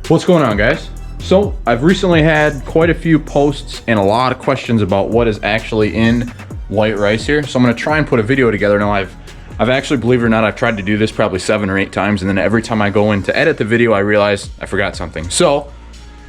What's going on, guys? So I've recently had quite a few posts and a lot of questions about what is actually in white rice here. So I'm going to try and put a video together. Now I've actually, believe it or not, I've tried to do this probably 7 or 8 times, and then every time I go in to edit the video, I realize I forgot something. So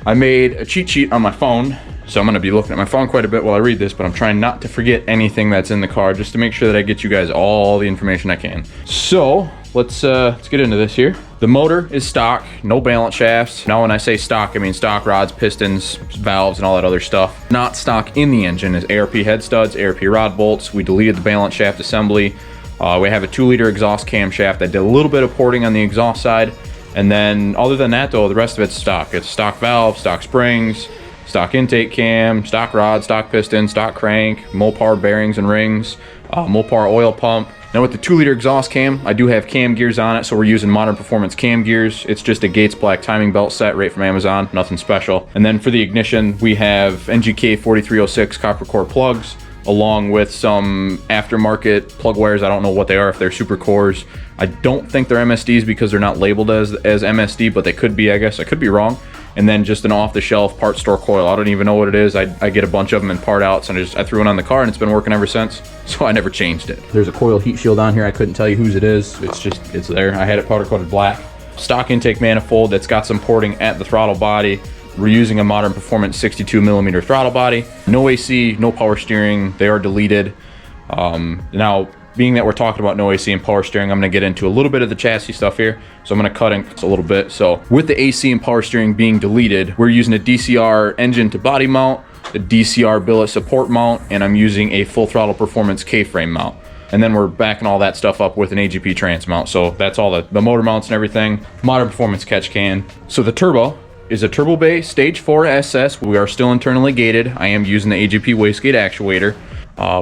I made a cheat sheet on my phone. So I'm going to be looking at my phone quite a bit while I read this, but I'm trying not to forget anything that's in the car, just to make sure that I get you guys all the information I can. So let's get into this here. The motor is stock, no balance shafts. Now when I say stock, I mean stock rods, pistons, valves, and all that other stuff. Not stock in the engine is ARP head studs, ARP rod bolts. We deleted the balance shaft assembly. We have a 2-liter exhaust camshaft that did a little bit of porting on the exhaust side. And then other than that though, the rest of it's stock. It's stock valve, stock springs, stock intake cam, stock rod, stock piston, stock crank, Mopar bearings and rings, Mopar oil pump. Now with the 2-liter exhaust cam, I do have cam gears on it, so we're using Modern Performance cam gears. It's just a Gates Black timing belt set right from Amazon, nothing special. And then for the ignition, we have NGK 4306 copper core plugs, along with some aftermarket plug wires. I don't know what they are, if they're super cores. I don't think they're MSDs because they're not labeled as MSD, but they could be, I guess. I could be wrong. And then just an off-the-shelf part store coil. I don't even know what it is. I get a bunch of them in part outs, and I threw it on the car, and it's been working ever since, so I never changed it. There's a coil heat shield on here. I couldn't tell you whose it is. It's there. I had it powder coated black. Stock intake manifold that's got some porting at the throttle body. We're using a Modern Performance 62mm throttle body. No AC, no power steering. They are deleted. Now, being that we're talking about no AC and power steering, I'm going to get into a little bit of the chassis stuff here. So I'm going to cut in a little bit. So with the AC and power steering being deleted, we're using a DCR engine to body mount, the DCR billet support mount, and I'm using a full throttle performance K-frame mount. And then we're backing all that stuff up with an AGP trans mount. So that's all the motor mounts and everything. Modern Performance catch can. So the turbo is a Turbo Bay Stage 4 SS. We are still internally gated. I am using the AGP wastegate actuator.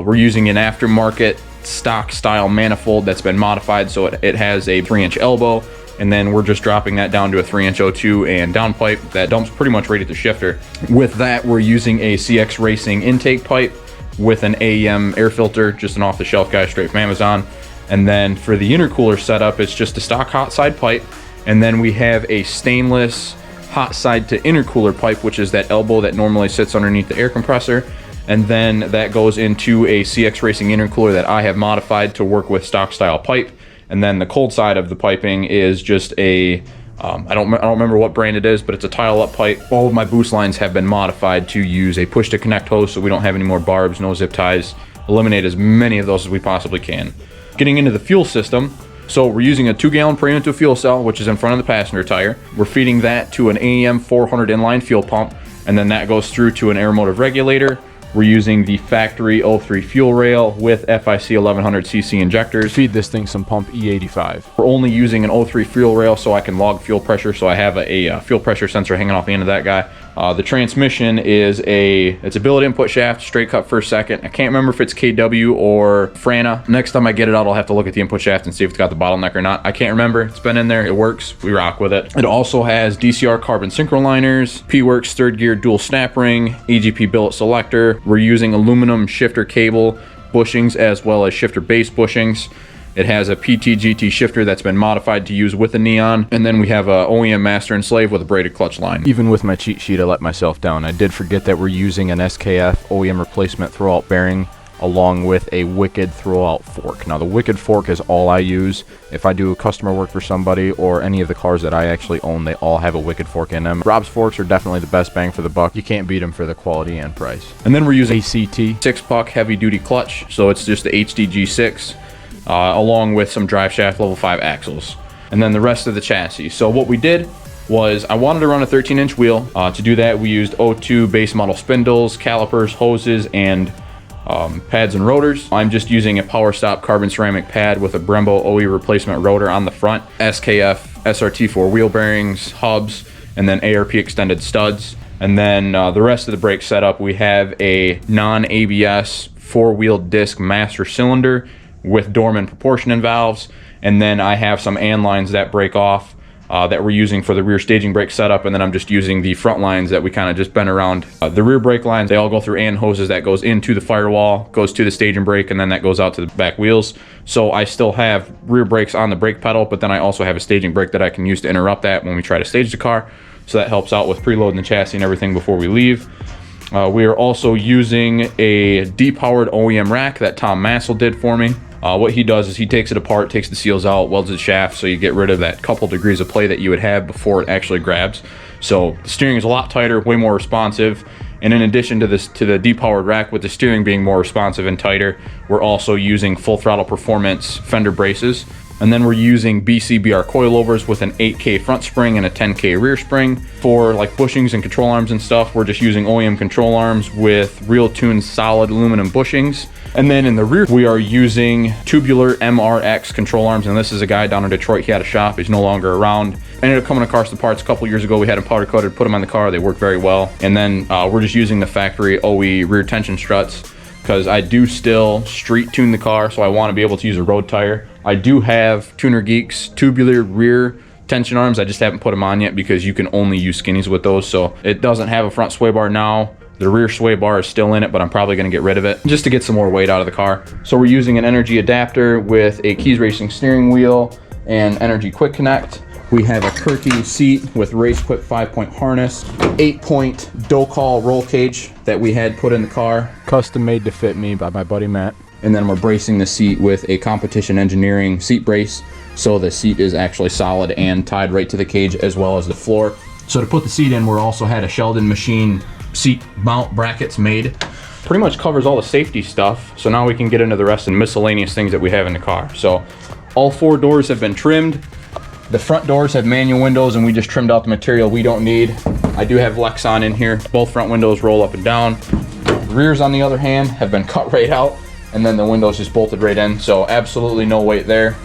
We're using an aftermarket stock style manifold that's been modified, so it has a 3-inch elbow, and then we're just dropping that down to a 3-inch O2 and downpipe that dumps pretty much right at the shifter. With that, we're using a CX Racing intake pipe with an AEM air filter, just an off-the-shelf guy straight from Amazon. And then for the intercooler setup, it's just a stock hot side pipe, and then we have a stainless hot side to intercooler pipe, which is that elbow that normally sits underneath the air compressor. And then that goes into a CX Racing intercooler that I have modified to work with stock style pipe. And then the cold side of the piping is just a, I don't remember what brand it is, but it's a tile up pipe. All of my boost lines have been modified to use a push to connect hose, so we don't have any more barbs, no zip ties. Eliminate as many of those as we possibly can. Getting into the fuel system. So we're using a 2-gallon preemptive fuel cell, which is in front of the passenger tire. We're feeding that to an AEM 400 inline fuel pump, and then that goes through to an air motive regulator. We're using the factory 03 fuel rail with FIC 1100cc injectors. Feed this thing some pump E85. We're only using an 03 fuel rail so I can log fuel pressure, so I have a fuel pressure sensor hanging off the end of that guy. The transmission is it's a billet input shaft, straight cut first second. I can't remember if it's KW or Frana. Next time I get it out, I'll have to look at the input shaft and see if it's got the bottleneck or not. I can't remember. It's been in there. It works. We rock with it. It also has DCR carbon synchro liners, P-Works third gear dual snap ring, AGP billet selector. We're using aluminum shifter cable bushings as well as shifter base bushings. It has a PT-GT shifter that's been modified to use with a neon. And then we have a OEM master and slave with a braided clutch line. Even with my cheat sheet, I let myself down. I did forget that we're using an SKF OEM replacement throwout bearing along with a Wicked throwout fork. Now the Wicked fork is all I use. If I do customer work for somebody or any of the cars that I actually own, they all have a Wicked fork in them. Rob's forks are definitely the best bang for the buck. You can't beat them for the quality and price. And then we're using ACT 6-puck heavy duty clutch. So it's just the HDG6. Along with some drive shaft level 5 axles, and then the rest of the chassis. So what we did was I wanted to run a 13-inch wheel. To do that, we used O2 base model spindles, calipers, hoses, and pads and rotors. I'm just using a Power Stop carbon ceramic pad with a Brembo OE replacement rotor on the front, SKF SRT4 wheel bearings, hubs, and then ARP extended studs. And then the rest of the brake setup, we have a non-ABS 4-wheel disc master cylinder with Dorman proportioning valves, and then I have some AND lines that break off that we're using for the rear staging brake setup, and then I'm just using the front lines that we kind of just bent around. The rear brake lines, they all go through AN hoses that goes into the firewall, goes to the staging brake, and then that goes out to the back wheels. So I still have rear brakes on the brake pedal, but then I also have a staging brake that I can use to interrupt that when we try to stage the car. So that helps out with preloading the chassis and everything before we leave. We are also using a depowered OEM rack that Tom Massel did for me. What he does is he takes it apart, takes the seals out, welds the shaft, so you get rid of that couple degrees of play that you would have before it actually grabs. So the steering is a lot tighter, way more responsive. And in addition to this, to the depowered rack, with the steering being more responsive and tighter, we're also using full throttle performance fender braces. And then we're using b.a.r coilovers with an 8K front spring and a 10K rear spring. For like bushings and control arms and stuff, we're just using OEM control arms with real tuned solid aluminum bushings. And then in the rear, we are using tubular MRX control arms. And this is a guy down in Detroit. He had a shop. He's no longer around. Ended up coming across the parts a couple years ago. We had them powder coated, put them on the car. They work very well. And then we're just using the factory OE rear tension struts, because I do still street tune the car, so I want to be able to use a road tire. I do have Tuner Geek's tubular rear tension arms. I just haven't put them on yet because you can only use skinnies with those. So it doesn't have a front sway bar now. The rear sway bar is still in it, but I'm probably going to get rid of it just to get some more weight out of the car. So we're using an energy adapter with a Keys Racing steering wheel and energy quick connect. We have a Kirky seat with race quick 5-point harness, 8-point Docall roll cage that we had put in the car, custom made to fit me by my buddy Matt. And then we're bracing the seat with a Competition Engineering seat brace, so the seat is actually solid and tied right to the cage as well as the floor. So to put the seat in, we're also had a Sheldon machine seat mount brackets made. Pretty much covers all the safety stuff. So now we can get into the rest and miscellaneous things that we have in the car. So all 4 doors have been trimmed. The front doors have manual windows, and we just trimmed out the material we don't need. I do have Lexan in here. Both front windows roll up and down. Rears, on the other hand, have been cut right out, and then the windows just bolted right in. So absolutely no weight there.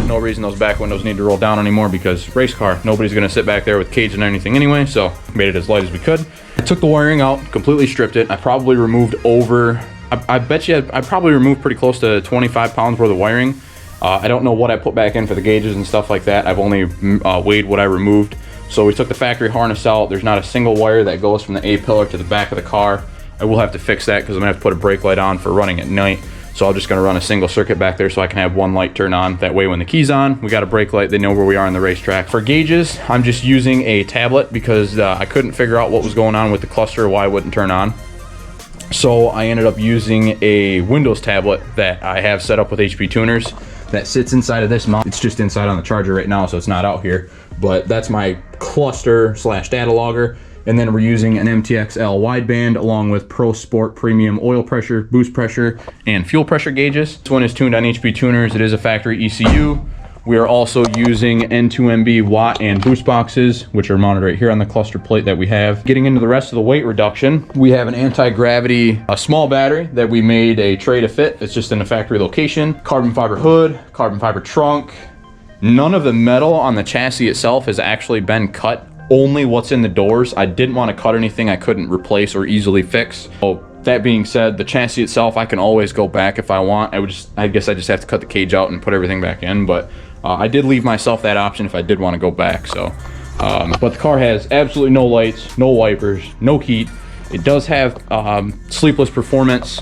No reason those back windows need to roll down anymore, because race car, nobody's gonna sit back there with cage and anything anyway, so made it as light as we could. I took the wiring out, completely stripped it. I probably removed over, I bet you I probably removed pretty close to 25 pounds worth of wiring. I don't know what I put back in for the gauges and stuff like that. I've only weighed what I removed. So we took the factory harness out. There's not a single wire that goes from the A-pillar to the back of the car. I will have to fix that because I'm gonna have to put a brake light on for running at night. So I'm just gonna run a single circuit back there so I can have one light turn on. That way when the key's on, we got a brake light, they know where we are on the racetrack. For gauges, I'm just using a tablet because I couldn't figure out what was going on with the cluster, why it wouldn't turn on. So I ended up using a Windows tablet that I have set up with HP tuners that sits inside of this mount. It's just inside on the charger right now, so it's not out here, but that's my cluster slash data logger. And then we're using an MTXL wideband along with Pro Sport Premium oil pressure, boost pressure, and fuel pressure gauges. This one is tuned on HP tuners. It is a factory ECU. We are also using N2MB watt and boost boxes, which are mounted right here on the cluster plate that we have. Getting into the rest of the weight reduction, we have an anti-gravity, a small battery that we made a tray to fit. It's just in a factory location. Carbon fiber hood, carbon fiber trunk. None of the metal on the chassis itself has actually been cut. Only what's in the doors. I didn't want to cut anything I couldn't replace or easily fix. So that being said, the chassis itself, I can always go back if I want. I guess I just have to cut the cage out and put everything back in, but I did leave myself that option if I did want to go back. So, but the car has absolutely no lights, no wipers, no heat. It does have sleepless performance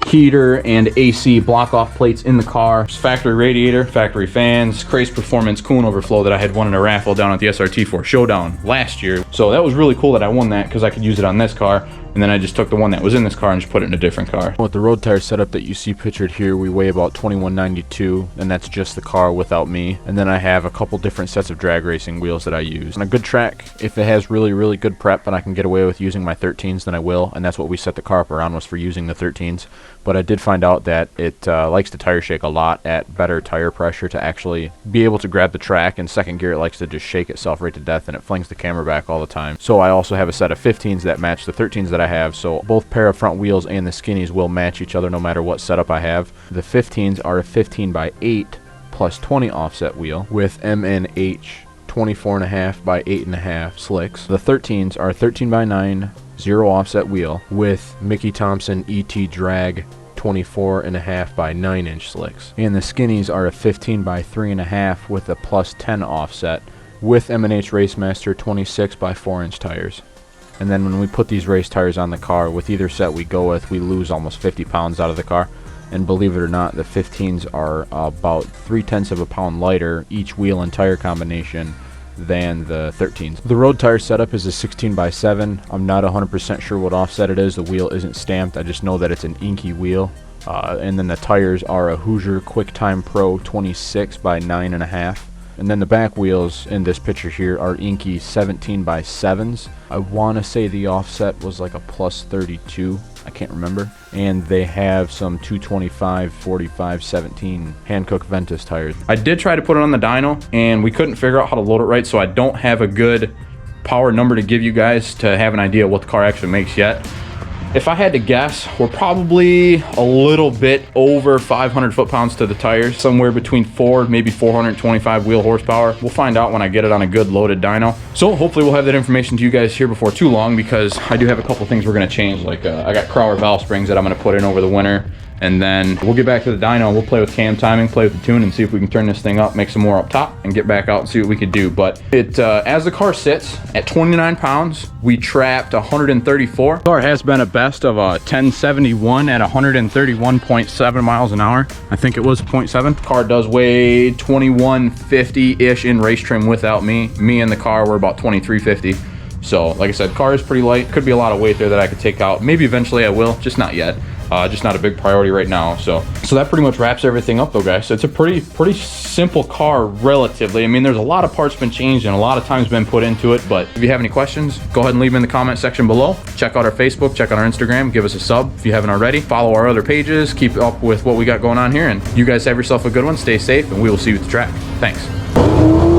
heater and AC block off plates in the car. Factory radiator, factory fans, Craze Performance coolant overflow that I had won in a raffle down at the SRT4 Showdown last year. So that was really cool that I won that because I could use it on this car. And then I just took the one that was in this car and just put it in a different car. With the road tire setup that you see pictured here, we weigh about 2192, and that's just the car without me. And then I have a couple different sets of drag racing wheels that I use. On a good track, if it has really good prep and I can get away with using my 13s, then I will. And that's what we set the car up around, was for using the 13s. But I did find out that it likes to tire shake a lot at better tire pressure to actually be able to grab the track. In second gear, it likes to just shake itself right to death, and it flings the camera back all the time. So I also have a set of 15s that match the 13s that I have, so both pair of front wheels and the skinnies will match each other no matter what setup I have. The 15s are a 15x8 plus 20 offset wheel with MNH 24.5 by 8.5 slicks. The 13s are 13x9 0 offset wheel with Mickey Thompson ET drag 24.5 by 9-inch slicks. And the skinnies are a 15x3.5 with a plus 10 offset with M&H Racemaster 26 by 4-inch tires. And then when we put these race tires on the car, with either set we go with, we lose almost 50 pounds out of the car. And believe it or not, the 15s are about 0.3 of a pound lighter each wheel and tire combination than the 13s. The road tire setup is a 16 by 7. I'm not 100% sure what offset it is. The wheel isn't stamped. I just know that it's an inky wheel. And then the tires are a Hoosier QuickTime Pro 26 by 9.5. And then the back wheels in this picture here are inky 17 by 7s. I want to say the offset was like a plus 32. I can't remember. And they have some 225, 45, 17 Hankook Ventus tires. I did try to put it on the dyno and we couldn't figure out how to load it right, so I don't have a good power number to give you guys to have an idea what the car actually makes yet. If I had to guess, we're probably a little bit over 500 foot-pounds to the tires, somewhere between maybe 425 wheel horsepower. We'll find out when I get it on a good loaded dyno. So hopefully we'll have that information to you guys here before too long, because I do have a couple things we're gonna change. Like I got Crowler valve springs that I'm gonna put in over the winter. And then we'll get back to the dyno, we'll play with cam timing, play with the tune, and see if we can turn this thing up, make some more up top, and get back out and see what we could do. But it, as the car sits at 29 pounds, we trapped 134. The car has been a best of a 1071 at 131.7 miles an hour. I think it was 0.7. Car does weigh 2150-ish in race trim without me. Me and the car were about 2350. So, like I said, car is pretty light. Could be a lot of weight there that I could take out. Maybe eventually I will, just not yet. Just not a big priority right now. So that pretty much wraps everything up though, guys. So it's a pretty simple car relatively. I mean, there's a lot of parts been changed and a lot of time's been put into it, but if you have any questions, go ahead and leave them in the comment section below. Check out our Facebook, check out our Instagram, give us a sub if you haven't already. Follow our other pages, keep up with what we got going on here, and you guys have yourself a good one, stay safe, and we will see you at the track. Thanks.